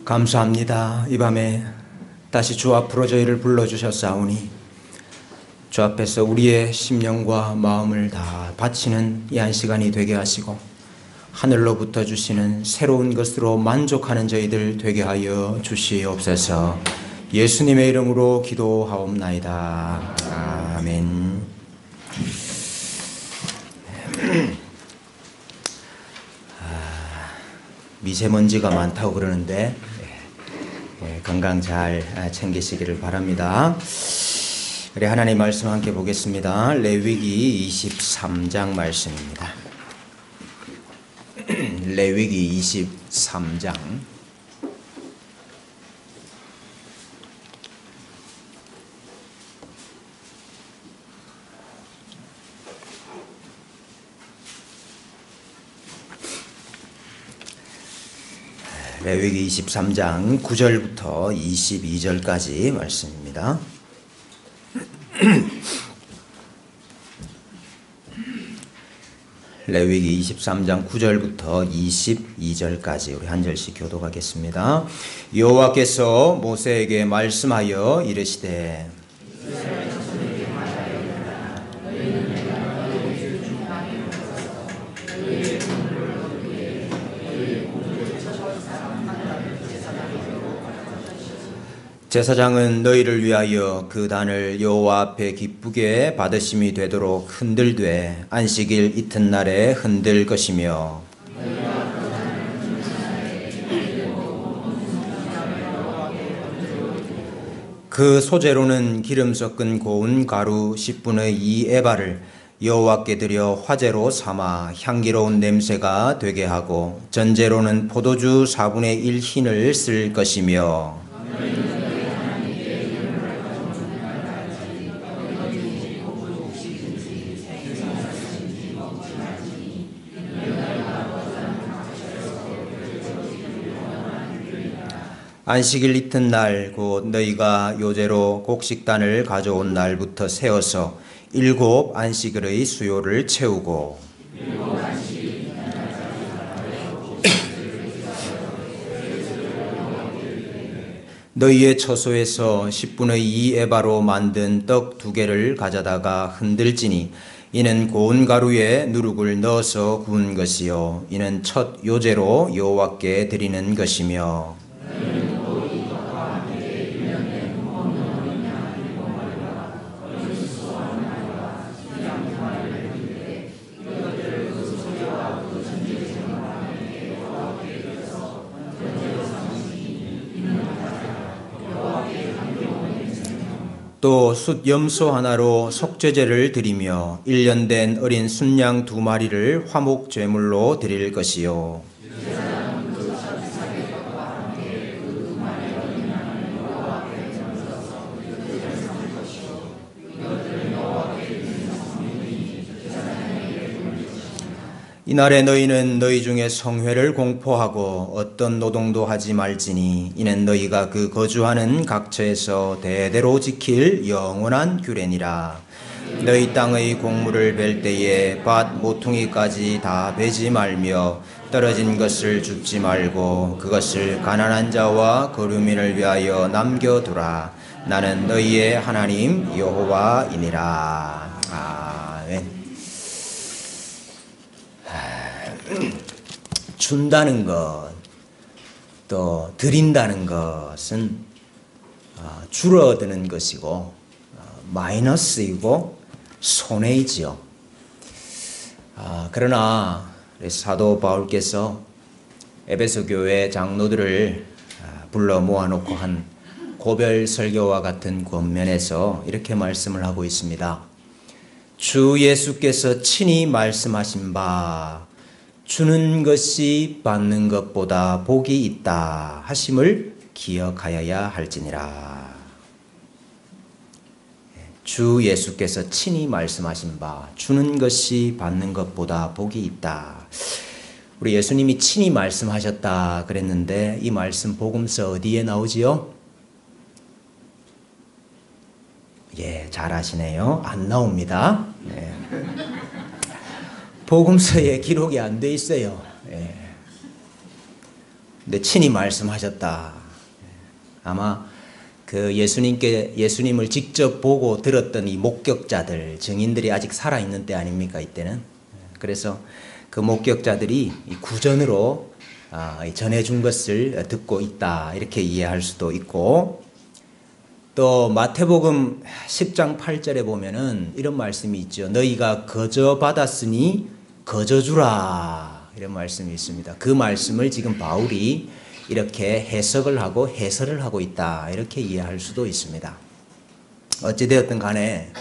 감사합니다. 이 밤에 다시 주 앞으로 저희를 불러주셨사오니 주 앞에서 우리의 심령과 마음을 다 바치는 이 한 시간이 되게 하시고 하늘로부터 주시는 새로운 것으로 만족하는 저희들 되게 하여 주시옵소서. 예수님의 이름으로 기도하옵나이다. 아멘. 미세먼지가 많다고 그러는데 건강 잘 챙기시기를 바랍니다. 우리 하나님 말씀 함께 보겠습니다. 레위기 23장 말씀입니다. 레위기 23장 레위기 23장 9절부터 22절까지 말씀입니다. 레위기 23장 9절부터 22절까지 우리 한 절씩 교독하겠습니다. 여호와께서 모세에게 말씀하여 이르시되 제사장은 너희를 위하여 그 단을 여호와 앞에 기쁘게 받으심이 되도록 흔들되 안식일 이튿날에 흔들 것이며 그 소재로는 기름 섞은 고운 가루 10분의 2 에바를 여호와께 드려 화제로 삼아 향기로운 냄새가 되게 하고 전제로는 포도주 4분의 1 흰을 쓸 것이며 안식일 이튿날 곧 너희가 요제로 곡식단을 가져온 날부터 세어서 7 안식일의 수요를 채우고 너희의 처소에서 10분의 2 에바로 만든 떡 2개를 가져다가 흔들지니 이는 고운 가루에 누룩을 넣어서 구운 것이요 이는 첫 요제로 여호와께 드리는 것이며 또 숫 염소 하나로 속죄제를 드리며 1년 된 어린 순양 2마리를 화목 제물로 드릴 것이요 이날에 너희는 너희 중에 성회를 공포하고 어떤 노동도 하지 말지니 이는 너희가 그 거주하는 각처에서 대대로 지킬 영원한 규례니라. 너희 땅의 곡물을 벨 때에 밭 모퉁이까지 다 베지 말며 떨어진 것을 줍지 말고 그것을 가난한 자와 거류민을 위하여 남겨두라. 나는 너희의 하나님 여호와이니라. 아멘. 준다는 것, 또 드린다는 것은 줄어드는 것이고 마이너스이고 손해이지요. 그러나 사도 바울께서 에베소 교회 장로들을 불러 모아놓고 한 고별 설교와 같은 권면에서 이렇게 말씀을 하고 있습니다. 주 예수께서 친히 말씀하신 바 주는 것이 받는 것보다 복이 있다 하심을 기억하여야 할지니라. 주 예수께서 친히 말씀하신 바 주는 것이 받는 것보다 복이 있다. 우리 예수님이 친히 말씀하셨다 그랬는데 이 말씀 복음서 어디에 나오지요? 잘 아시네요. 안 나옵니다. 복음서에 기록이 안 돼 있어요. 근데 친히 말씀하셨다. 아마 그 예수님을 직접 보고 들었던 이 목격자들, 증인들이 아직 살아있는 때 아닙니까, 이때는. 그래서 그 목격자들이 이 구전으로 전해준 것을 듣고 있다, 이렇게 이해할 수도 있고, 또 마태복음 10장 8절에 보면은 이런 말씀이 있죠. 너희가 거저 받았으니 거저 주라, 이런 말씀이 있습니다. 그 말씀을 지금 바울이 이렇게 해석을 하고 해설을 하고 있다, 이렇게 이해할 수도 있습니다. 어찌되었든 간에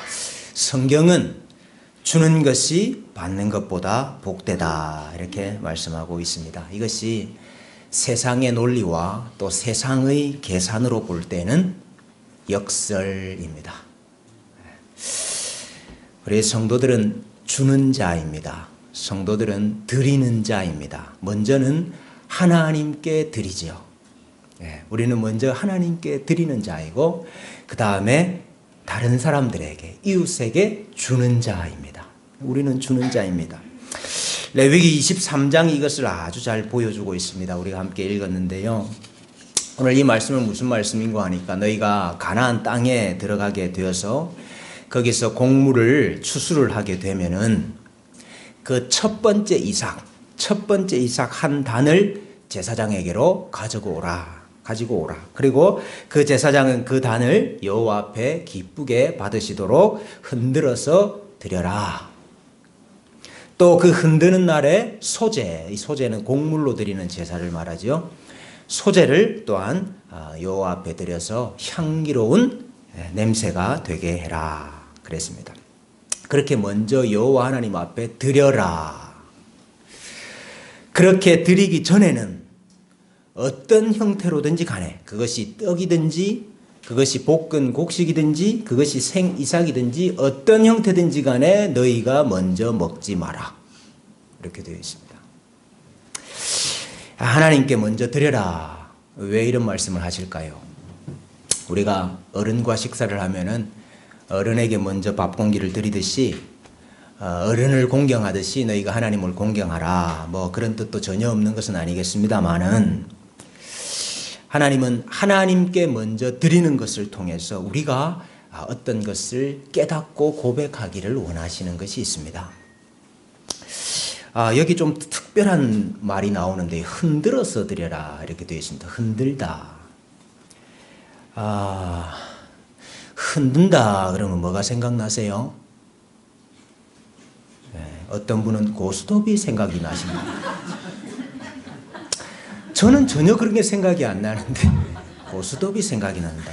성경은 주는 것이 받는 것보다 복되다, 이렇게 말씀하고 있습니다. 이것이 세상의 논리와 또 세상의 계산으로 볼 때는 역설입니다. 우리 성도들은 주는 자입니다. 성도들은 드리는 자입니다. 먼저는 하나님께 드리죠. 우리는 먼저 하나님께 드리는 자이고, 그 다음에 다른 사람들에게, 이웃에게 주는 자입니다. 우리는 주는 자입니다. 레위기 23장이 이것을 아주 잘 보여주고 있습니다. 우리가 함께 읽었는데요. 오늘 이 말씀은 무슨 말씀인가 하니까, 너희가 가나안 땅에 들어가게 되어서 거기서 곡물을 추수를 하게 되면은 그 첫 번째 이삭 한 단을 제사장에게로 가지고 오라. 그리고 그 제사장은 그 단을 여호와 앞에 기쁘게 받으시도록 흔들어서 드려라. 또 그 흔드는 날에 소제, 이 소제는 곡물로 드리는 제사를 말하죠. 소제를 또한 여호와 앞에 드려서 향기로운 냄새가 되게 해라, 그랬습니다. 그렇게 먼저 여호와 하나님 앞에 드려라. 그렇게 드리기 전에는 어떤 형태로든지 간에, 그것이 떡이든지 그것이 볶은 곡식이든지 그것이 생이삭이든지 어떤 형태든지 간에 너희가 먼저 먹지 마라, 이렇게 되어 있습니다. 하나님께 먼저 드려라. 왜 이런 말씀을 하실까요? 우리가 어른과 식사를 하면은 어른에게 먼저 밥 공기를 드리듯이, 어른을 공경하듯이 너희가 하나님을 공경하라, 뭐 그런 뜻도 전혀 없는 것은 아니겠습니다만은, 하나님은 하나님께 먼저 드리는 것을 통해서 우리가 어떤 것을 깨닫고 고백하기를 원하시는 것이 있습니다. 여기 좀 특별한 말이 나오는데, 흔들어서 드려라, 이렇게 되어 있습니다. 흔들다. 흔든다 그러면 뭐가 생각나세요? 어떤 분은 고스톱이 생각이 나십니다. 저는 전혀 그런 게 생각이 안 나는데 고스톱이 생각이 난다.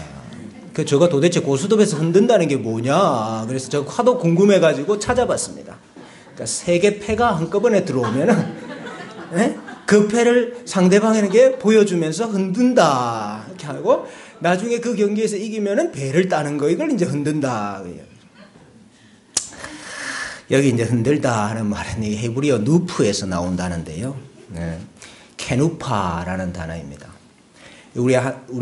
저가 도대체 고스톱에서 흔든다는 게 뭐냐, 그래서 제가 하도 궁금해가지고 찾아봤습니다. 그러니까 세 개 패가 한꺼번에 들어오면은 그 패를 상대방에게 보여주면서 흔든다, 이렇게 하고 나중에 그 경기에서 이기면은 배를 따는 거, 이걸 이제 흔든다. 여기 이제 흔들다 하는 말은 헤브리어 누프에서 나온다는데요. 케누파라는 단어입니다. 우리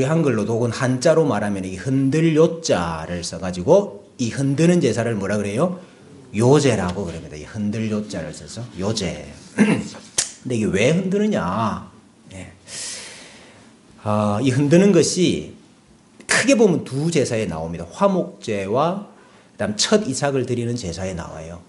한글로도 혹은 한자로 말하면 이 흔들 요자를 써가지고 이 흔드는 제사를 뭐라 그래요? 요제라고 그럽니다. 이 흔들 요자를 써서 요제. 근데 이게 왜 흔드느냐? 이 흔드는 것이 크게 보면 두 제사에 나옵니다. 화목제와 그다음 첫 이삭을 드리는 제사에 나와요.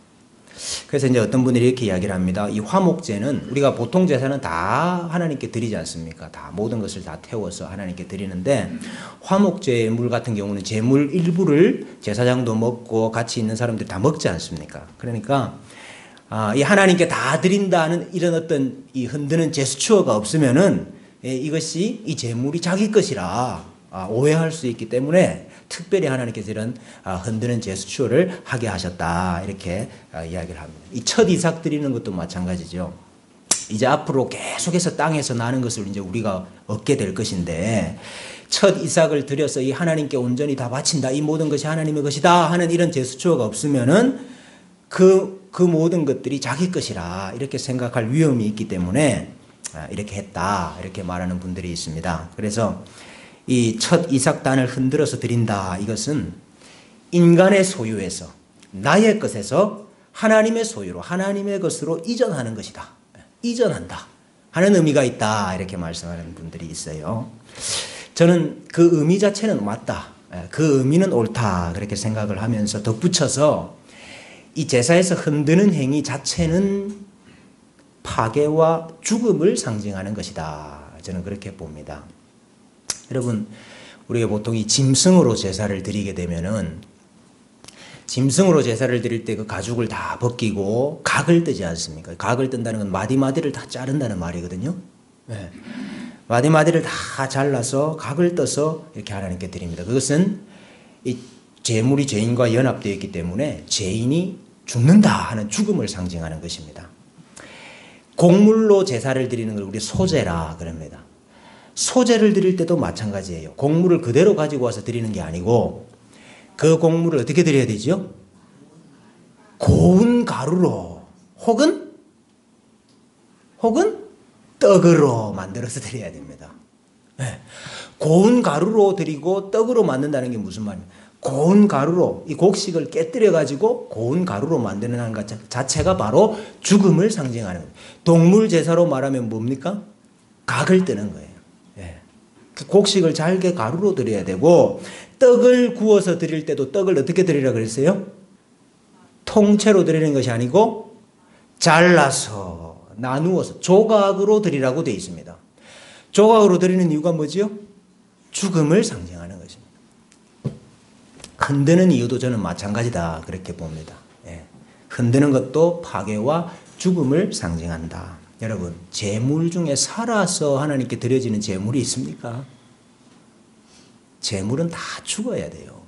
그래서 이제 어떤 분들이 이렇게 이야기를 합니다. 이 화목제는 우리가 보통 제사는 다 하나님께 드리지 않습니까? 다 모든 것을 다 태워서 하나님께 드리는데, 화목제의 물 같은 경우는 제물 일부를 제사장도 먹고 같이 있는 사람들이 다 먹지 않습니까? 그러니까 이 하나님께 다 드린다는 이런 어떤 이 흔드는 제스처가 없으면은 이것이 이 제물이 자기 것이라 오해할 수 있기 때문에 특별히 하나님께서 이런 흔드는 제스처를 하게 하셨다, 이렇게 이야기를 합니다. 이 첫 이삭 드리는 것도 마찬가지죠. 이제 앞으로 계속해서 땅에서 나는 것을 이제 우리가 얻게 될 것인데, 첫 이삭을 드려서 이 하나님께 온전히 다 바친다, 이 모든 것이 하나님의 것이다 하는 이런 제스처가 없으면은 그 모든 것들이 자기 것이라 이렇게 생각할 위험이 있기 때문에 이렇게 했다, 이렇게 말하는 분들이 있습니다. 그래서 이 첫 이삭단을 흔들어서 드린다, 이것은 인간의 소유에서, 나의 것에서 하나님의 소유로, 하나님의 것으로 이전하는 것이다. 이전한다. 하는 의미가 있다 이렇게 말씀하는 분들이 있어요. 저는 그 의미 자체는 맞다. 그 의미는 옳다 그렇게 생각을 하면서 덧붙여서 이 제사에서 흔드는 행위 자체는 파괴와 죽음을 상징하는 것이다. 저는 그렇게 봅니다. 여러분, 우리가 보통 이 짐승으로 제사를 드리게 되면은 짐승으로 제사를 드릴 때 그 가죽을 다 벗기고 각을 뜨지 않습니까? 각을 뜬다는 건 마디마디를 다 자른다는 말이거든요. 네. 마디마디를 다 잘라서 각을 떠서 이렇게 하나님께 드립니다. 그것은 이 제물이 죄인과 연합되어 있기 때문에 죄인이 죽는다 하는 죽음을 상징하는 것입니다. 곡물로 제사를 드리는 걸 우리 소제라 그럽니다. 소제를 드릴 때도 마찬가지예요. 곡물을 그대로 가지고 와서 드리는 게 아니고 그 곡물을 어떻게 드려야 되죠? 고운 가루로 혹은 떡으로 만들어서 드려야 됩니다. 네. 고운 가루로 드리고 떡으로 만든다는 게 무슨 말입니까? 고운 가루로 이 곡식을 깨뜨려 가지고 고운 가루로 만드는 것 자체가 바로 죽음을 상징하는 거예요. 동물 제사로 말하면 뭡니까? 각을 뜨는 거예요. 네. 그 곡식을 잘게 가루로 드려야 되고 떡을 구워서 드릴 때도 떡을 어떻게 드리라 그랬어요? 통째로 드리는 것이 아니고 잘라서 나누어서 조각으로 드리라고 되어 있습니다. 조각으로 드리는 이유가 뭐지요? 죽음을 상징하는 것입니다. 흔드는 이유도 저는 마찬가지다 그렇게 봅니다. 예. 흔드는 것도 파괴와 죽음을 상징한다. 여러분, 제물 중에 살아서 하나님께 드려지는 제물이 있습니까? 제물은 다 죽어야 돼요.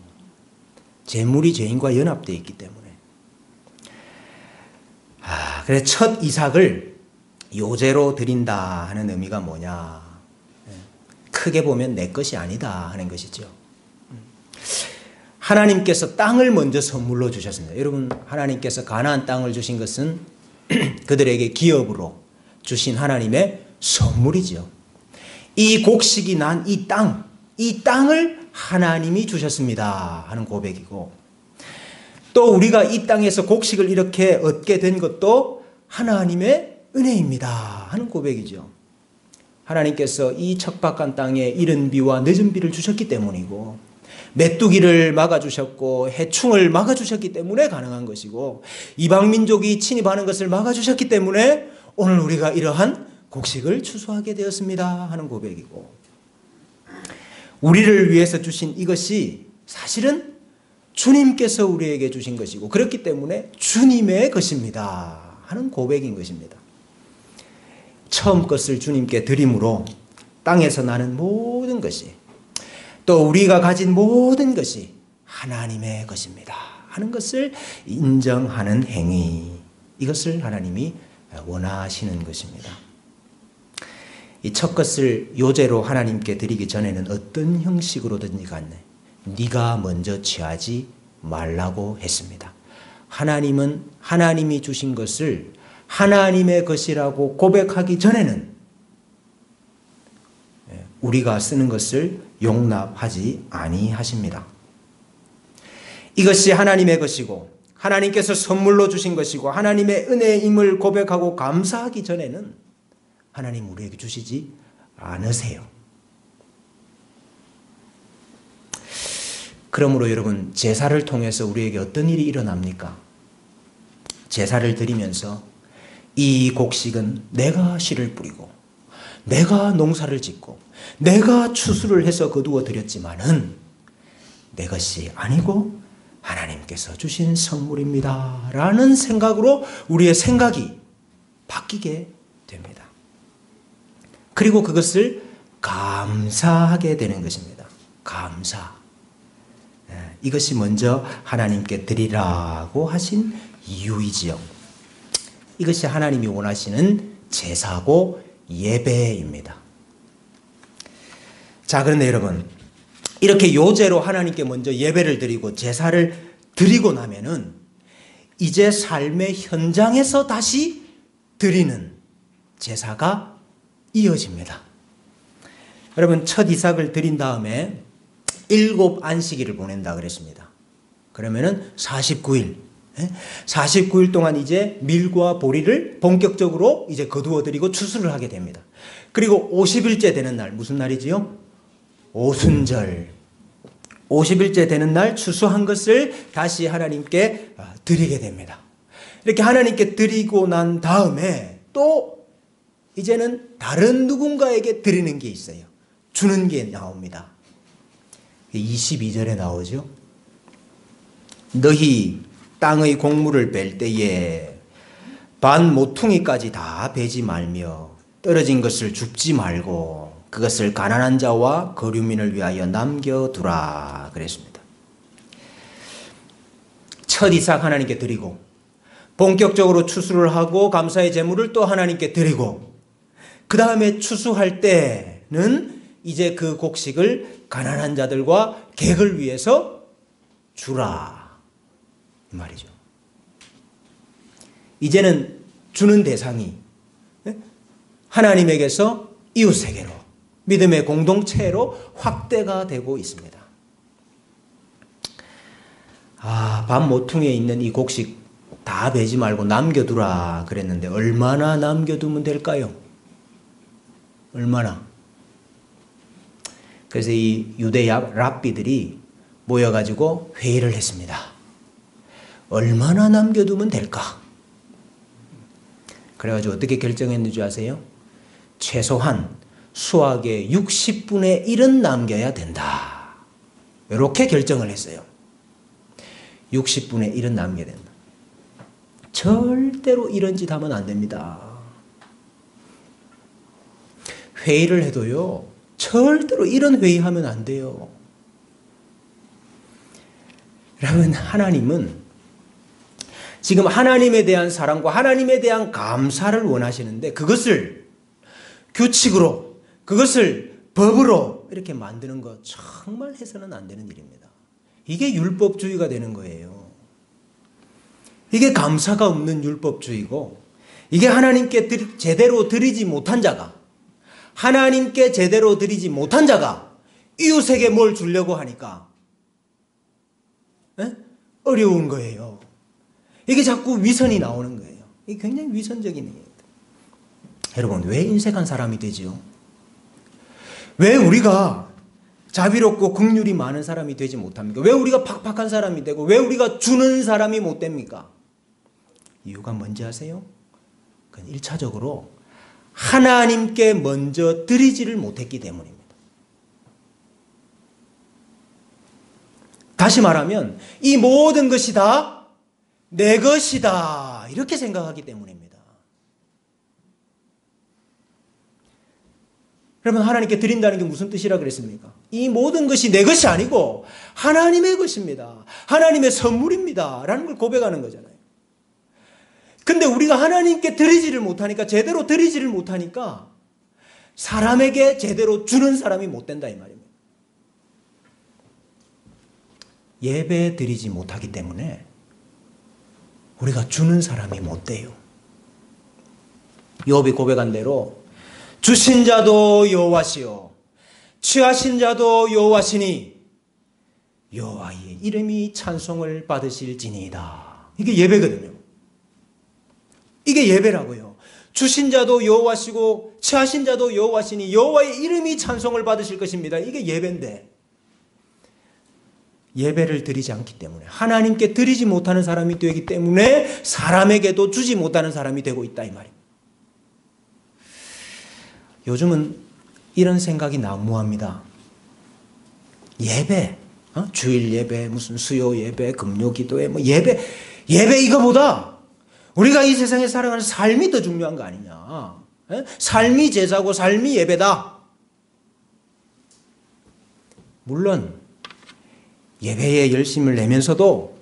제물이 죄인과 연합되어 있기 때문에. 그래서 첫 이삭을 요제로 드린다 하는 의미가 뭐냐. 크게 보면 내 것이 아니다 하는 것이죠. 하나님께서 땅을 먼저 선물로 주셨습니다. 여러분, 하나님께서 가나안 땅을 주신 것은 그들에게 기업으로 주신 하나님의 선물이죠. 이 곡식이 난 이 땅을 하나님이 주셨습니다 하는 고백이고, 또 우리가 이 땅에서 곡식을 이렇게 얻게 된 것도 하나님의 은혜입니다 하는 고백이죠. 하나님께서 이 척박한 땅에 이른 비와 늦은 비를 주셨기 때문이고, 메뚜기를 막아주셨고 해충을 막아주셨기 때문에 가능한 것이고, 이방민족이 침입하는 것을 막아주셨기 때문에 오늘 우리가 이러한 곡식을 추수하게 되었습니다 하는 고백이고, 우리를 위해서 주신 이것이 사실은 주님께서 우리에게 주신 것이고 그렇기 때문에 주님의 것입니다 하는 고백인 것입니다. 처음 것을 주님께 드림으로 땅에서 나는 모든 것이, 또 우리가 가진 모든 것이 하나님의 것입니다 하는 것을 인정하는 행위, 이것을 하나님이 원하시는 것입니다. 이 첫 것을 요제로 하나님께 드리기 전에는 어떤 형식으로든지 간에 네가 먼저 취하지 말라고 했습니다. 하나님은 하나님이 주신 것을 하나님의 것이라고 고백하기 전에는 우리가 쓰는 것을 용납하지 아니하십니다. 이것이 하나님의 것이고 하나님께서 선물로 주신 것이고 하나님의 은혜임을 고백하고 감사하기 전에는 하나님 우리에게 주시지 않으세요. 그러므로 여러분, 제사를 통해서 우리에게 어떤 일이 일어납니까? 제사를 드리면서 이 곡식은 내가 씨를 뿌리고 내가 농사를 짓고 내가 추수를 해서 거두어 드렸지만은 내 것이 아니고 하나님께서 주신 선물입니다 라는 생각으로 우리의 생각이 바뀌게 됩니다. 그리고 그것을 감사하게 되는 것입니다. 감사. 이것이 먼저 하나님께 드리라고 하신 이유이지요. 이것이 하나님이 원하시는 제사고 예배입니다. 자, 그런데 여러분, 이렇게 요제로 하나님께 먼저 예배를 드리고 제사를 드리고 나면은 이제 삶의 현장에서 다시 드리는 제사가 이어집니다. 여러분, 첫 이삭을 드린 다음에 7 안식일을 보낸다 그랬습니다. 그러면은 49일, 49일 동안 이제 밀과 보리를 본격적으로 이제 거두어 드리고 추수를 하게 됩니다. 그리고 50일째 되는 날, 무슨 날이지요? 오순절. 50일째 되는 날 추수한 것을 다시 하나님께 드리게 됩니다. 이렇게 하나님께 드리고 난 다음에 또 이제는 다른 누군가에게 드리는 게 있어요. 주는 게 나옵니다. 22절에 나오죠. 너희 땅의 곡물을 뺄 때에 반 모퉁이까지 다 베지 말며 떨어진 것을 줍지 말고 그것을 가난한 자와 거류민을 위하여 남겨두라 그랬습니다. 첫 이삭 하나님께 드리고 본격적으로 추수를 하고 감사의 제물을 또 하나님께 드리고 그 다음에 추수할 때는 이제 그 곡식을 가난한 자들과 객을 위해서 주라 이 말이죠. 이제는 주는 대상이 하나님에게서 이웃에게로 믿음의 공동체로 확대가 되고 있습니다. 반 모퉁이에 있는 이 곡식 다 베지 말고 남겨두라 그랬는데 얼마나 남겨두면 될까요? 얼마나? 그래서 이 유대 랍비들이 모여가지고 회의를 했습니다. 얼마나 남겨두면 될까? 그래가지고 어떻게 결정했는지 아세요? 최소한 수확의 60분의 1은 남겨야 된다. 이렇게 결정을 했어요. 60분의 1은 남겨야 된다. 절대로 이런 짓 하면 안 됩니다. 회의를 해도요, 절대로 이런 회의하면 안 돼요. 여러분, 하나님은 지금 하나님에 대한 사랑과 하나님에 대한 감사를 원하시는데 그것을 규칙으로, 그것을 법으로 이렇게 만드는 것 정말 해서는 안 되는 일입니다. 이게 율법주의가 되는 거예요. 이게 감사가 없는 율법주의고, 이게 하나님께 제대로 드리지 못한 자가, 하나님께 제대로 드리지 못한 자가 이웃에게 뭘 주려고 하니까 어려운 거예요. 이게 자꾸 위선이 나오는 거예요. 이게 굉장히 위선적인 얘기입니다. 여러분, 왜 인색한 사람이 되지요? 왜 우리가 자비롭고 긍휼이 많은 사람이 되지 못합니까? 왜 우리가 팍팍한 사람이 되고 왜 우리가 주는 사람이 못 됩니까? 이유가 뭔지 아세요? 그건 1차적으로 하나님께 먼저 드리지를 못했기 때문입니다. 다시 말하면 이 모든 것이 다 내 것이다 이렇게 생각하기 때문입니다. 여러분, 하나님께 드린다는 게 무슨 뜻이라 그랬습니까? 이 모든 것이 내 것이 아니고 하나님의 것입니다. 하나님의 선물입니다 라는 걸 고백하는 거잖아요. 근데 우리가 하나님께 드리지를 못하니까, 제대로 드리지를 못하니까 사람에게 제대로 주는 사람이 못 된다 이 말입니다. 예배 드리지 못하기 때문에 우리가 주는 사람이 못 돼요. 욥이 고백한 대로 주신 자도 여호와시요 취하신 자도 여호와시니 여호와의 이름이 찬송을 받으실지니이다. 이게 예배거든요. 이게 예배라고요. 주신 자도 여호와시고 취하신 자도 여호와시니 여호와의 이름이 찬송을 받으실 것입니다. 이게 예배인데 예배를 드리지 않기 때문에, 하나님께 드리지 못하는 사람이 되기 때문에 사람에게도 주지 못하는 사람이 되고 있다 이 말입니다. 요즘은 이런 생각이 난무합니다. 예배, 주일 예배, 무슨 수요 예배, 금요 기도회, 뭐 예배 이거보다 우리가 이 세상에 살아가는 삶이 더 중요한 거 아니냐. 삶이 제사고 삶이 예배다. 물론 예배에 열심을 내면서도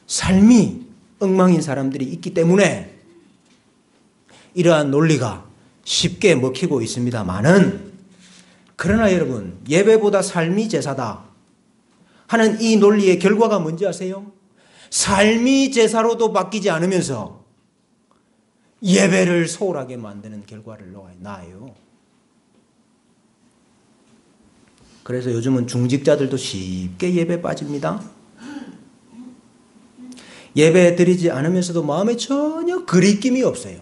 삶이 엉망인 사람들이 있기 때문에 이러한 논리가 쉽게 먹히고 있습니다만은, 그러나 여러분, 예배보다 삶이 제사다 하는 이 논리의 결과가 뭔지 아세요? 삶이 제사로도 바뀌지 않으면서 예배를 소홀하게 만드는 결과를 낳아요. 그래서 요즘은 중직자들도 쉽게 예배 빠집니다. 예배 드리지 않으면서도 마음에 전혀 그리낌이 없어요.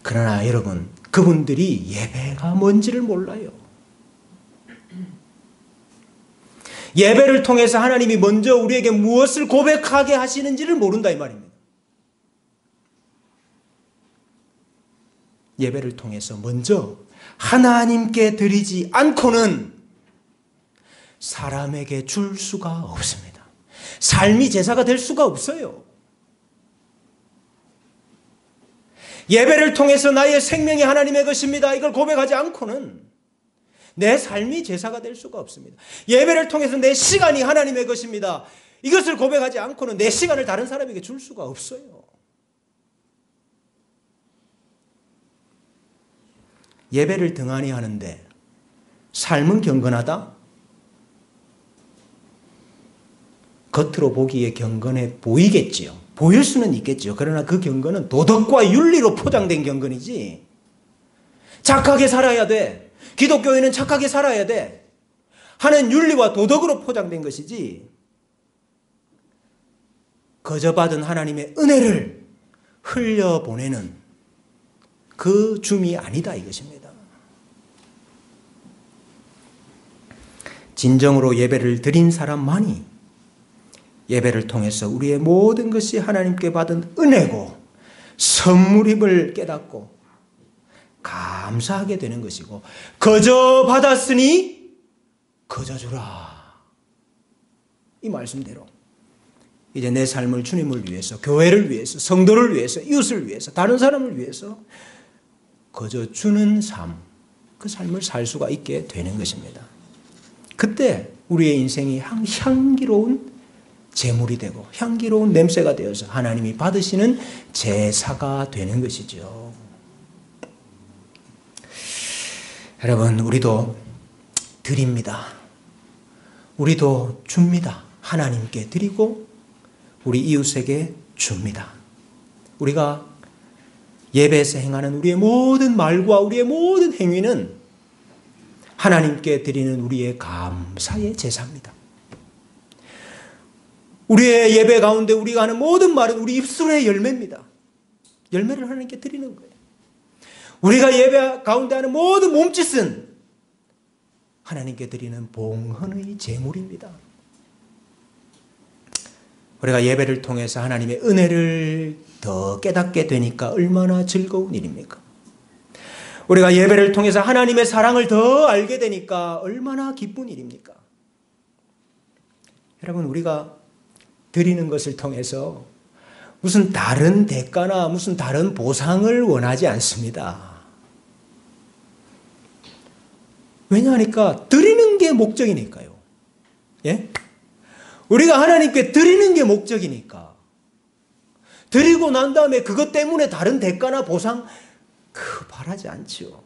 그러나 여러분, 그분들이 예배가 뭔지를 몰라요. 예배를 통해서 하나님이 먼저 우리에게 무엇을 고백하게 하시는지를 모른다 이 말입니다. 예배를 통해서 먼저 하나님께 드리지 않고는 사람에게 줄 수가 없습니다. 삶이 제사가 될 수가 없어요. 예배를 통해서 나의 생명이 하나님의 것입니다. 이걸 고백하지 않고는 내 삶이 제사가 될 수가 없습니다. 예배를 통해서 내 시간이 하나님의 것입니다. 이것을 고백하지 않고는 내 시간을 다른 사람에게 줄 수가 없어요. 예배를 등한히 하는데 삶은 경건하다? 겉으로 보기에 경건해 보이겠지요. 보일 수는 있겠죠. 그러나 그 경건은 도덕과 윤리로 포장된 경건이지 착하게 살아야 돼. 기독교인은 착하게 살아야 돼. 하는 윤리와 도덕으로 포장된 것이지 거저 받은 하나님의 은혜를 흘려보내는 그 줌이 아니다 이것입니다. 진정으로 예배를 드린 사람만이 예배를 통해서 우리의 모든 것이 하나님께 받은 은혜고 선물임을 깨닫고 감사하게 되는 것이고 거저 받았으니 거저 주라. 이 말씀대로 이제 내 삶을 주님을 위해서, 교회를 위해서, 성도를 위해서, 이웃을 위해서, 다른 사람을 위해서 거저 주는 삶, 그 삶을 살 수가 있게 되는 것입니다. 그때 우리의 인생이 향기로운 제물이 되고 향기로운 냄새가 되어서 하나님이 받으시는 제사가 되는 것이죠. 여러분, 우리도 드립니다. 우리도 줍니다. 하나님께 드리고 우리 이웃에게 줍니다. 우리가 예배에서 행하는 우리의 모든 말과 우리의 모든 행위는 하나님께 드리는 우리의 감사의 제사입니다. 우리의 예배 가운데 우리가 하는 모든 말은 우리 입술의 열매입니다. 열매를 하나님께 드리는 거예요. 우리가 예배 가운데 하는 모든 몸짓은 하나님께 드리는 봉헌의 제물입니다. 우리가 예배를 통해서 하나님의 은혜를 더 깨닫게 되니까 얼마나 즐거운 일입니까? 우리가 예배를 통해서 하나님의 사랑을 더 알게 되니까 얼마나 기쁜 일입니까? 여러분, 우리가 드리는 것을 통해서 무슨 다른 대가나 무슨 다른 보상을 원하지 않습니다. 왜냐하니까 드리는 게 목적이니까요. 예? 우리가 하나님께 드리는 게 목적이니까. 드리고 난 다음에 그것 때문에 다른 대가나 보상 바라지 않지요.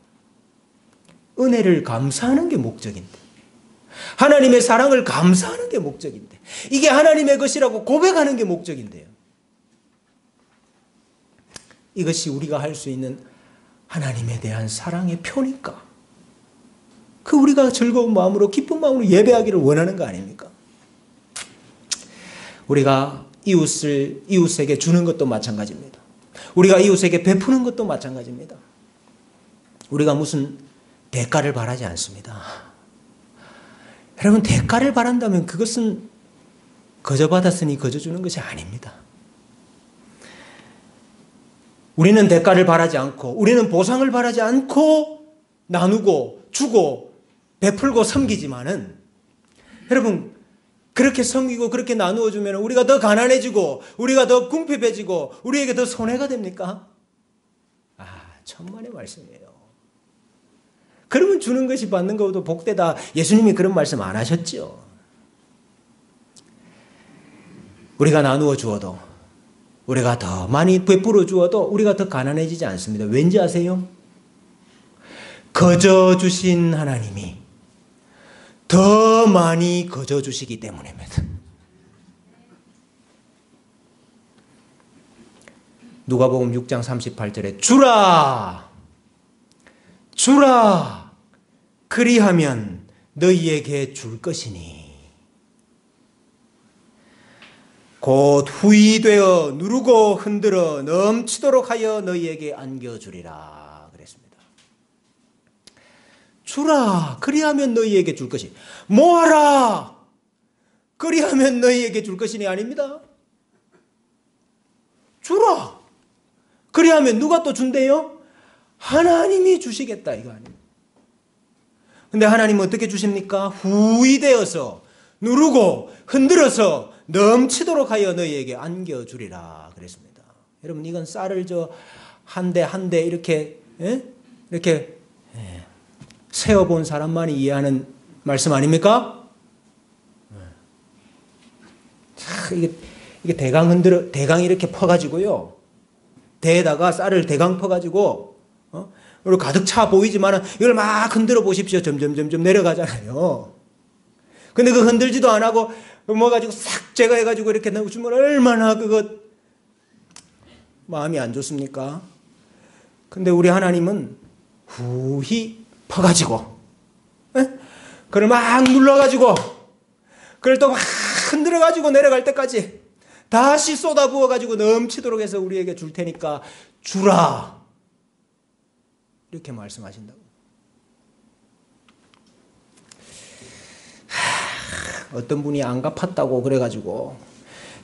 은혜를 감사하는 게 목적인데, 하나님의 사랑을 감사하는 게 목적인데, 이게 하나님의 것이라고 고백하는 게 목적인데요. 이것이 우리가 할 수 있는 하나님에 대한 사랑의 표니까 우리가 즐거운 마음으로 기쁜 마음으로 예배하기를 원하는 거 아닙니까? 우리가 이웃에게 주는 것도 마찬가지입니다. 우리가 이웃에게 베푸는 것도 마찬가지입니다. 우리가 무슨 대가를 바라지 않습니다. 여러분, 대가를 바란다면 그것은 거저 받았으니 거저 주는 것이 아닙니다. 우리는 대가를 바라지 않고, 우리는 보상을 바라지 않고 나누고 주고 베풀고 섬기지만은, 여러분, 그렇게 섬기고 그렇게 나누어 주면 우리가 더 가난해지고 우리가 더 궁핍해지고 우리에게 더 손해가 됩니까? 천만의 말씀이에요. 그러면 주는 것이 받는 것보다 복되다. 예수님이 그런 말씀 안 하셨죠. 우리가 나누어 주어도, 우리가 더 많이 베풀어 주어도 우리가 더 가난해지지 않습니다. 왠지 아세요? 거저 주신 하나님이 더 많이 거저 주시기 때문입니다. 누가복음 6장 38절에 주라, 주라, 그리하면 너희에게 줄 것이니. 곧 후이되어 누르고 흔들어 넘치도록 하여 너희에게 안겨주리라 그랬습니다. 주라 그리하면 너희에게 줄 것이, 모아라 그리하면 너희에게 줄 것이니 아닙니다. 주라 그리하면 누가 또 준대요? 하나님이 주시겠다 이거 아닙니까? 근데 하나님은 어떻게 주십니까? 후이되어서 누르고 흔들어서 넘치도록 하여 너희에게 안겨주리라 그랬습니다. 여러분 이건 쌀을 한 대 한 대 이렇게 세어본 사람만이 이해하는 말씀 아닙니까? 이게 대강 이렇게 퍼가지고요. 대에다가 쌀을 대강 퍼가지고 그리고 가득 차 보이지만은 이걸 막 흔들어 보십시오. 점점 내려가잖아요. 근데 그 흔들지도 안 하고 뭐 가지고 싹 제거해가지고 이렇게 넣어주면 얼마나 그거 마음이 안 좋습니까? 근데 우리 하나님은 후히 퍼가지고 그걸 막 눌러가지고 그걸 또 막 흔들어가지고 내려갈 때까지 다시 쏟아 부어가지고 넘치도록 해서 우리에게 줄 테니까 주라 이렇게 말씀하신다고. 어떤 분이 안 갚았다고 그래가지고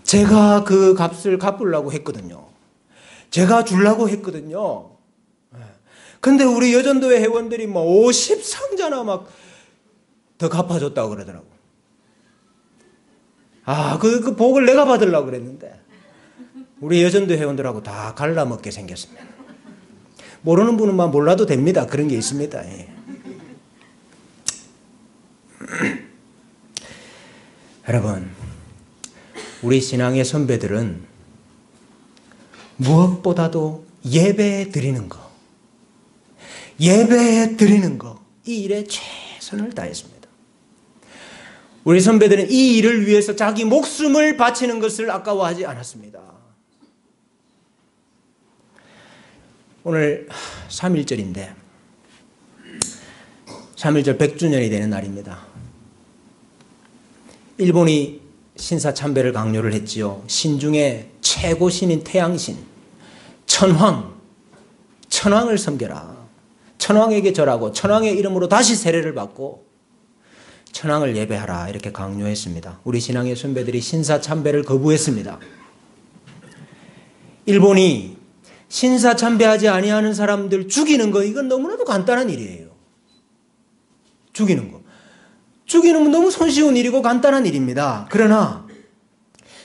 제가 그 값을 갚으려고 했거든요. 제가 주려고 했거든요. 근데 우리 여전도회 회원들이 뭐 50상자나 막 더 갚아줬다고 그러더라고. 그 복을 내가 받으려고 그랬는데 우리 여전도 회원들하고 다 갈라먹게 생겼습니다. 모르는 분은만 몰라도 됩니다. 그런 게 있습니다. 여러분, 우리 신앙의 선배들은 무엇보다도 예배 드리는 거, 이 일에 최선을 다했습니다. 우리 선배들은 이 일을 위해서 자기 목숨을 바치는 것을 아까워하지 않았습니다. 오늘 3.1절인데 3.1절 100주년이 되는 날입니다. 일본이 신사참배를 강요를 했지요. 신 중에 최고 신인 태양신, 천황을 섬겨라. 천황에게 절하고 천황의 이름으로 다시 세례를 받고 천황을 예배하라 이렇게 강요했습니다. 우리 신앙의 선배들이 신사참배를 거부했습니다. 일본이 신사참배하지 아니하는 사람들 죽이는 거 이건 너무나도 간단한 일이에요. 죽이는 건 너무 손쉬운 일이고 간단한 일입니다. 그러나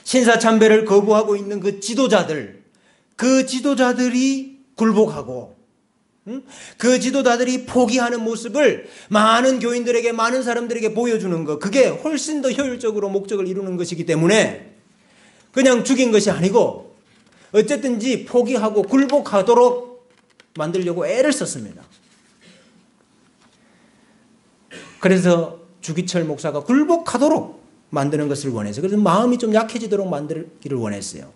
신사참배를 거부하고 있는 그 지도자들이 굴복하고 그 지도자들이 포기하는 모습을 많은 교인들에게 많은 사람들에게 보여주는 것, 그게 훨씬 더 효율적으로 목적을 이루는 것이기 때문에 그냥 죽인 것이 아니고 어쨌든지 포기하고 굴복하도록 만들려고 애를 썼습니다. 그래서 주기철 목사가 굴복하도록 만드는 것을 원했어요. 그래서 마음이 좀 약해지도록 만들기를 원했어요.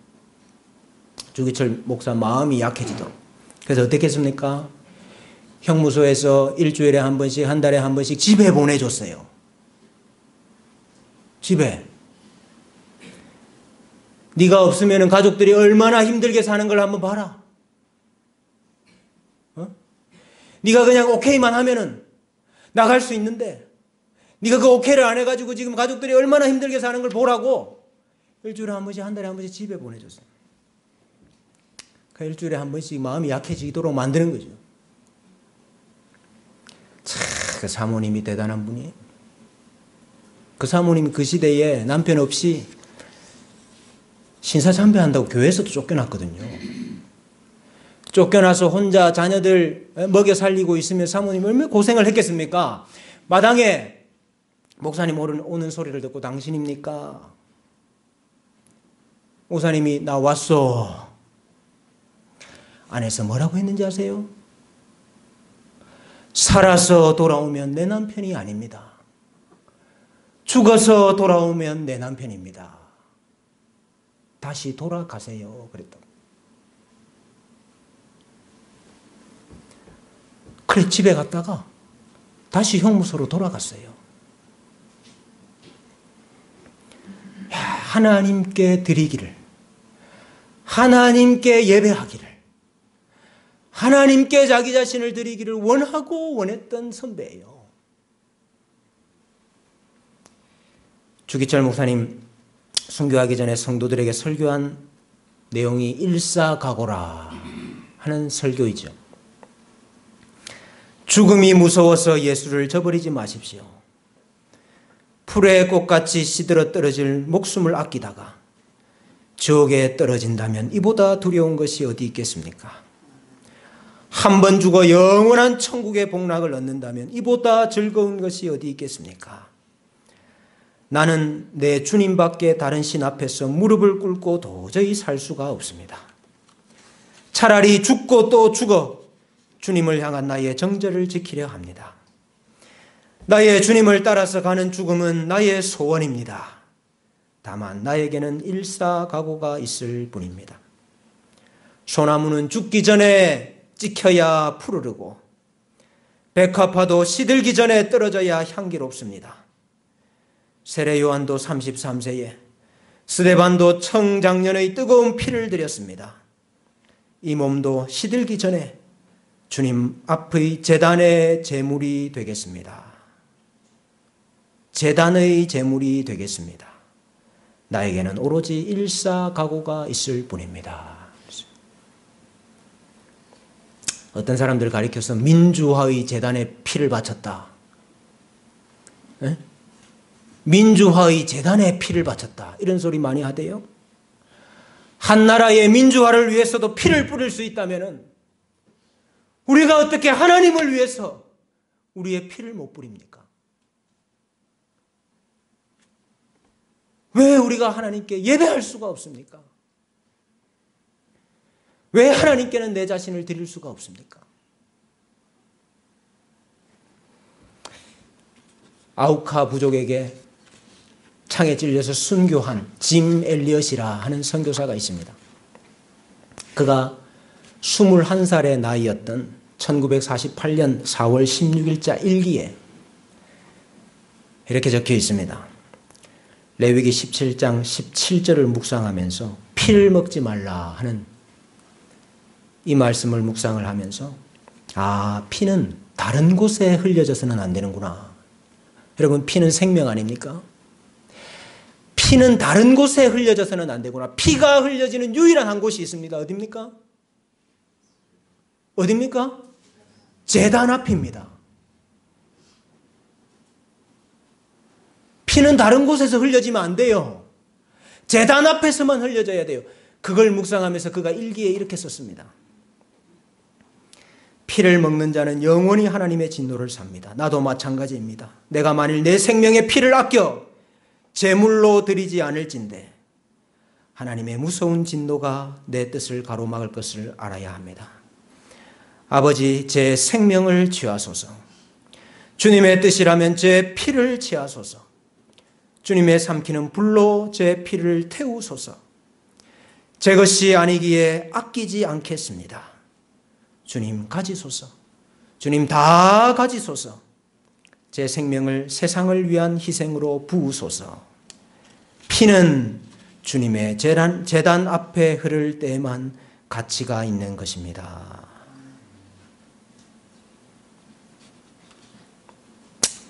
주기철 목사 마음이 약해지도록. 그래서 어떻게 했습니까? 형무소에서 일주일에 한 번씩, 한 달에 한 번씩 집에 보내줬어요. 집에. 네가 없으면 가족들이 얼마나 힘들게 사는 걸 한번 봐라. 네가 그냥 오케이만 하면은 나갈 수 있는데 네가 그 오케이를 안 해가지고 지금 가족들이 얼마나 힘들게 사는 걸 보라고 일주일에 한 번씩, 한 달에 한 번씩 집에 보내줬어요. 그 일주일에 한 번씩 마음이 약해지도록 만드는 거죠. 그 사모님이 대단한 분이에요. 그 사모님이 그 시대에 남편 없이 신사참배한다고 교회에서도 쫓겨났거든요. 쫓겨나서 혼자 자녀들 먹여 살리고 있으면 사모님이 얼마나 고생을 했겠습니까? 마당에 목사님 오는 소리를 듣고 당신입니까? 목사님이 나 왔어. 안에서 뭐라고 했는지 아세요? 살아서 돌아오면 내 남편이 아닙니다. 죽어서 돌아오면 내 남편입니다. 다시 돌아가세요. 그랬다고. 그래 집에 갔다가 다시 형무소로 돌아갔어요. 하나님께 드리기를, 하나님께 예배하기를, 하나님께 자기 자신을 드리기를 원하고 원했던 선배예요. 주기철 목사님 순교하기 전에 성도들에게 설교한 내용이 일사각오라 하는 설교이죠. 죽음이 무서워서 예수를 저버리지 마십시오. 풀의 꽃같이 시들어 떨어질 목숨을 아끼다가 지옥에 떨어진다면 이보다 두려운 것이 어디 있겠습니까? 한 번 죽어 영원한 천국의 복락을 얻는다면 이보다 즐거운 것이 어디 있겠습니까? 나는 내 주님밖에 다른 신 앞에서 무릎을 꿇고 도저히 살 수가 없습니다. 차라리 죽고 또 죽어 주님을 향한 나의 정절을 지키려 합니다. 나의 주님을 따라서 가는 죽음은 나의 소원입니다. 다만 나에게는 일사각오가 있을 뿐입니다. 소나무는 죽기 전에 찍혀야 푸르르고 백합화도 시들기 전에 떨어져야 향기롭습니다. 세례 요한도 33세에 스데반도 청장년의 뜨거운 피를 드렸습니다. 이 몸도 시들기 전에 주님 앞의 제단의 제물이 되겠습니다. 제단의 제물이 되겠습니다. 나에게는 오로지 일사각오가 있을 뿐입니다. 어떤 사람들을 가리켜서 민주화의 제단에 피를 바쳤다. 에? 민주화의 제단에 피를 바쳤다. 이런 소리 많이 하대요. 한 나라의 민주화를 위해서도 피를 뿌릴 수 있다면 우리가 어떻게 하나님을 위해서 우리의 피를 못 뿌립니까? 왜 우리가 하나님께 예배할 수가 없습니까? 왜 하나님께는 내 자신을 드릴 수가 없습니까? 아우카 부족에게 창에 찔려서 순교한 짐 엘리엇이라 하는 선교사가 있습니다. 그가 21살의 나이였던 1948년 4월 16일자 일기에 이렇게 적혀 있습니다. 레위기 17장 17절을 묵상하면서 피를 먹지 말라 하는 이 말씀을 묵상을 하면서 피는 다른 곳에 흘려져서는 안 되는구나. 여러분, 피는 생명 아닙니까? 피는 다른 곳에 흘려져서는 안 되구나. 피가 흘려지는 유일한 한 곳이 있습니다. 어디입니까? 어디입니까? 제단 앞입니다. 피는 다른 곳에서 흘려지면 안 돼요. 제단 앞에서만 흘려져야 돼요. 그걸 묵상하면서 그가 일기에 이렇게 썼습니다. 피를 먹는 자는 영원히 하나님의 진노를 삽니다. 나도 마찬가지입니다. 내가 만일 내 생명의 피를 아껴 제물로 드리지 않을진대 하나님의 무서운 진노가 내 뜻을 가로막을 것을 알아야 합니다. 아버지, 제 생명을 취하소서. 주님의 뜻이라면 제 피를 취하소서. 주님의 삼키는 불로 제 피를 태우소서. 제 것이 아니기에 아끼지 않겠습니다. 주님 가지소서. 주님 다 가지소서. 제 생명을 세상을 위한 희생으로 부으소서. 피는 주님의 제단 앞에 흐를 때에만 가치가 있는 것입니다.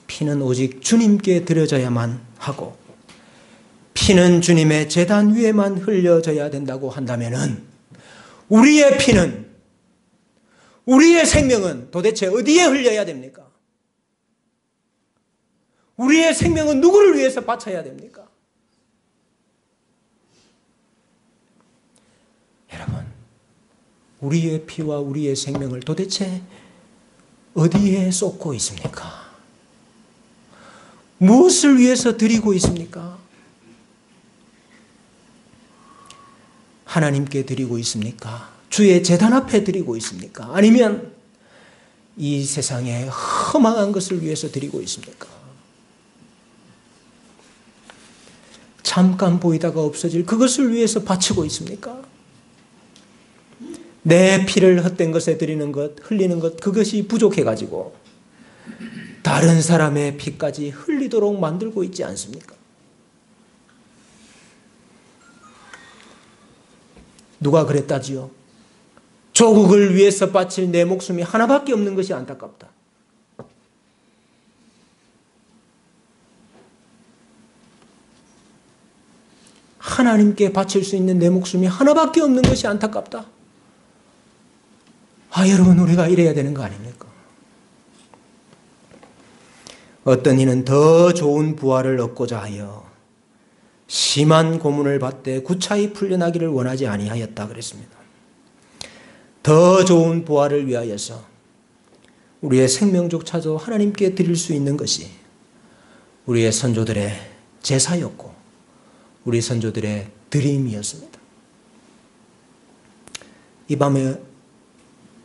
피는 오직 주님께 드려져야만 하고 피는 주님의 제단 위에만 흘려져야 된다고 한다면은 우리의 피는, 우리의 생명은 도대체 어디에 흘려야 됩니까? 우리의 생명은 누구를 위해서 바쳐야 됩니까? 여러분, 우리의 피와 우리의 생명을 도대체 어디에 쏟고 있습니까? 무엇을 위해서 드리고 있습니까? 하나님께 드리고 있습니까? 주의 제단 앞에 드리고 있습니까? 아니면 이 세상에 허망한 것을 위해서 드리고 있습니까? 잠깐 보이다가 없어질 그것을 위해서 바치고 있습니까? 내 피를 헛된 것에 드리는 것, 흘리는 것, 그것이 부족해가지고 다른 사람의 피까지 흘리도록 만들고 있지 않습니까? 누가 그랬다지요? 조국을 위해서 바칠 내 목숨이 하나밖에 없는 것이 안타깝다. 하나님께 바칠 수 있는 내 목숨이 하나밖에 없는 것이 안타깝다. 여러분, 우리가 이래야 되는 거 아닙니까? 어떤 이는 더 좋은 부활을 얻고자 하여 심한 고문을 받되 구차히 풀려나기를 원하지 아니하였다 그랬습니다. 더 좋은 부활을 위하여서 우리의 생명조차도 하나님께 드릴 수 있는 것이 우리의 선조들의 제사였고 우리 선조들의 드림이었습니다. 이 밤에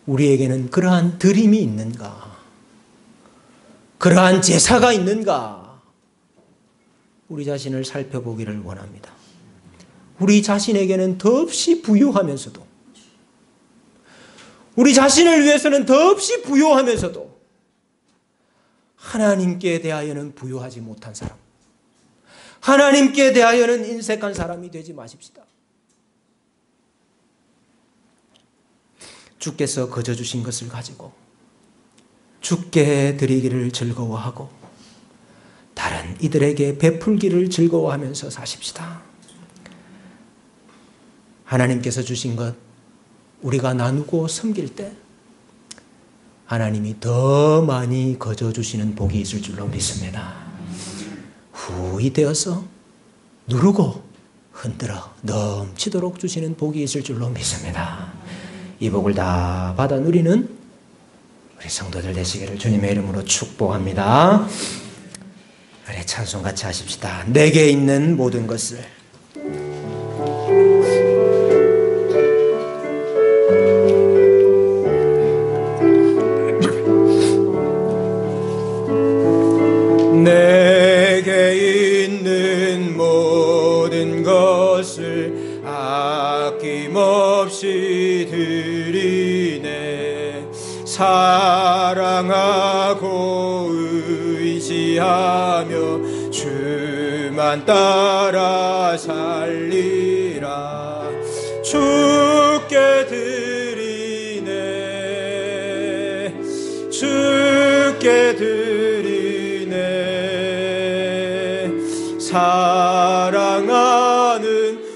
우리에게는 그러한 드림이 있는가? 그러한 제사가 있는가? 우리 자신을 살펴보기를 원합니다. 우리 자신에게는 더없이 부유하면서도, 우리 자신을 위해서는 더없이 부유하면서도 하나님께 대하여는 부유하지 못한 사람, 하나님께 대하여는 인색한 사람이 되지 마십시다. 주께서 거저 주신 것을 가지고 주께 드리기를 즐거워하고 다른 이들에게 베풀기를 즐거워하면서 사십시다. 하나님께서 주신 것 우리가 나누고 섬길 때 하나님이 더 많이 거저 주시는 복이 있을 줄로 믿습니다. 후이 되어서 누르고 흔들어 넘치도록 주시는 복이 있을 줄로 믿습니다. 이 복을 다 받아 누리는 우리 성도들 되시기를 주님의 이름으로 축복합니다. 우리 찬송 같이 하십시다. 내게 있는 모든 것을. 내게 있는 모든 것을 아낌없이 드리네. 사랑하고 의지하며 주만 따라 살리라. 주께 드리네. 주께 드리네. 사랑하는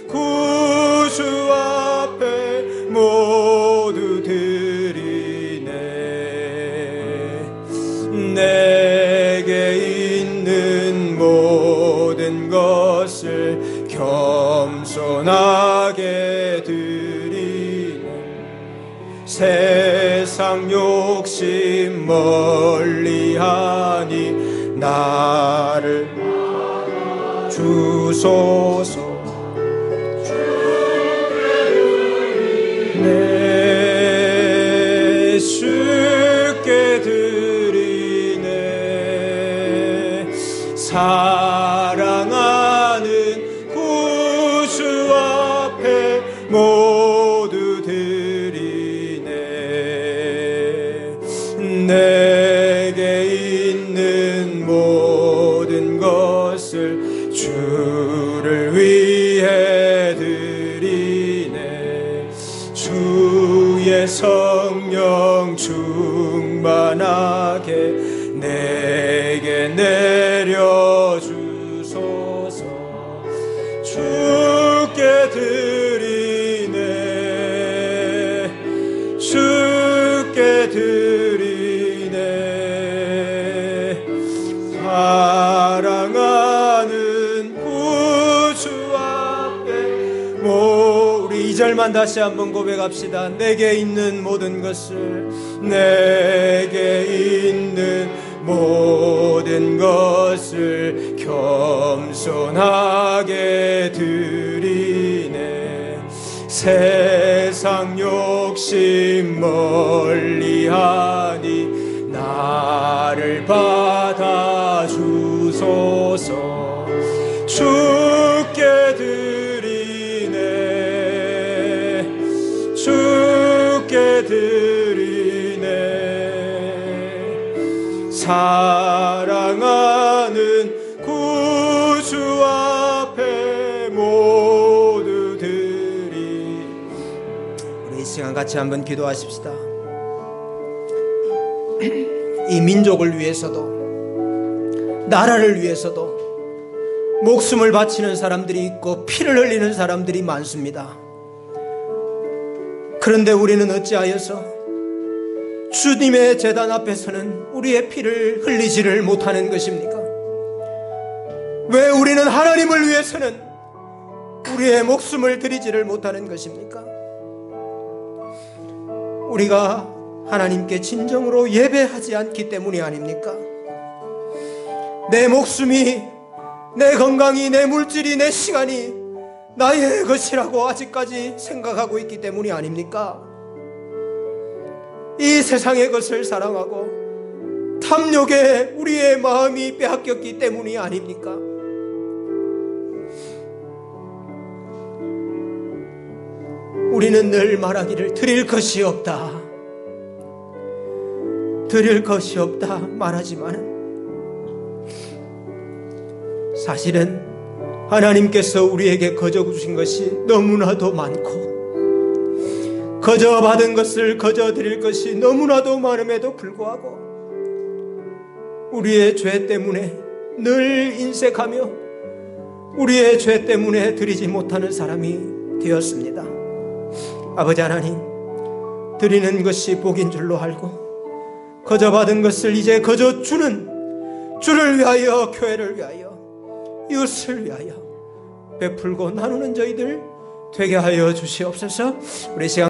구주 앞에 모두 드리네. 내게 있는 모든 것을 겸손하게 드리네. 세상 욕심 멀리하니 나를 주소서. 내 주께 드리네. 사랑하는 구주 앞에 모두 드리네. 내게 있는 모든 것을 주를 위해 드리네. 주의 성령 충만하게 내게 내려주소서. 주께 드리네. 주께 드리네. 사랑하는 구주 앞에 우리 2절만 다시 한번 고백합시다. 내게 있는 모든 것을, 내게 있는 모든 것을 겸손하게 드리네. 세상 욕심 멀리하니 나를 받아주소서. 주께 드리네. 주께 드리네. 사랑하는 구주 앞에 모두 드리. 같이 한번 기도하십시다. 이 민족을 위해서도 나라를 위해서도 목숨을 바치는 사람들이 있고 피를 흘리는 사람들이 많습니다. 그런데 우리는 어찌하여서 주님의 제단 앞에서는 우리의 피를 흘리지를 못하는 것입니까? 왜 우리는 하나님을 위해서는 우리의 목숨을 드리지를 못하는 것입니까? 우리가 하나님께 진정으로 예배하지 않기 때문이 아닙니까? 내 목숨이, 내 건강이, 내 물질이, 내 시간이 나의 것이라고 아직까지 생각하고 있기 때문이 아닙니까? 이 세상의 것을 사랑하고 탐욕에 우리의 마음이 빼앗겼기 때문이 아닙니까? 우리는 늘 말하기를 드릴 것이 없다, 드릴 것이 없다 말하지만 사실은 하나님께서 우리에게 거저 주신 것이 너무나도 많고 거저 받은 것을 거저 드릴 것이 너무나도 많음에도 불구하고 우리의 죄 때문에 늘 인색하며 우리의 죄 때문에 드리지 못하는 사람이 되었습니다. 아버지 하나님, 드리는 것이 복인 줄로 알고 거저 받은 것을 이제 거저 주는 주를 위하여, 교회를 위하여, 이웃을 위하여 베풀고 나누는 저희들 되게 하여 주시옵소서. 우리 시간